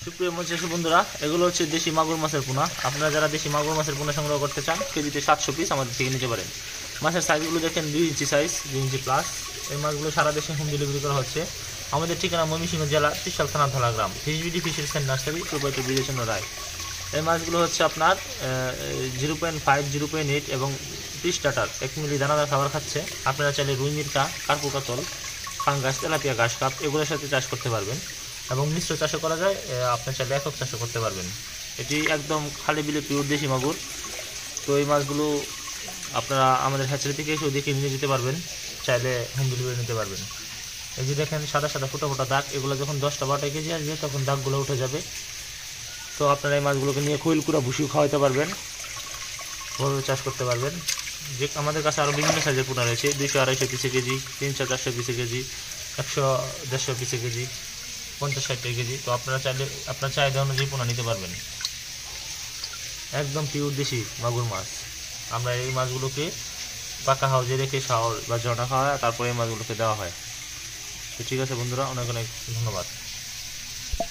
সুপ্রিয় মৎস্য বন্ধুরা, এগুলো হচ্ছে দেশি মাগুর মাছের পোনা। আপনারা যারা দেশি মাগুর মাছের পোনা সংগ্রহ করতে চান, কেজিতে 700 পিস আমাদের থেকে নিতে পারেন। মাছের সাইজগুলো দেখেন 2 ইঞ্চি সাইজ, 2 ইঞ্চি প্লাস। এই মাছগুলো সারা দেশে হোম ডেলিভারি করা হচ্ছে। আমাদের ঠিকানা ময়মনসিংহ জেলা ত্রিশাল থানা ধলা গ্রাম, fish BD fishery cent nursery, proprietor Bijoychandra Roy. এই মাছগুলো হচ্ছে আপনার 0.5, 0.8 এবং ফিশ স্টার্টার 1 মিলি দানাদার খাবার খাচ্ছে। আপনারা চাইলে রুই মিরকা, কার্পু কাতল, ফাঙ্গাস, তেলাপিয়া, ঘাস কাপ এগুলোর সাথে চাষ করতে পারবেন এবং মিশ্র চাষও করা যায়। আপনি চাইলে একক চাষও করতে পারবেন। এটি একদম খালি বিলে পিওর দেশি মাগুর। তো এই মাছগুলো আপনারা আমাদের হ্যাচারি থেকে এসেও দেখে নিয়ে যেতে পারবেন, চাইলে হোম ডেলিভারি নিতে পারবেন। এই যে দেখেন সাদা সাদা ফোটা ফোটা দাগ, এগুলো যখন 10-12 কেজি আসবে তখন দাগগুলো উঠে যাবে। তো আপনারা এই মাছগুলোকে নিয়ে খৈল কুড়া ভুসিও খাওয়াতে পারবেন, ভাবে চাষ করতে পারবেন। যে আমাদের কাছে আরও বিভিন্ন সাইজের পোনা রয়েছে, 200-250 পিসে কেজি, 300-400 পিসে কেজি, 100-150 পিসে কেজি, 50-60 কেজি। তো আপনারা চাইলে আপনার চাহিদা অনুযায়ী পোনা নিতে পারবেন। একদম পিওর দেশি মাগুর মাছ। আমরা এই মাছগুলোকে পাকা হাউজে রেখে শাওর বা জনা খাওয়া, তারপরে এই মাছগুলোকে দেওয়া হয়। তো ঠিক আছে বন্ধুরা, অনেক অনেক ধন্যবাদ।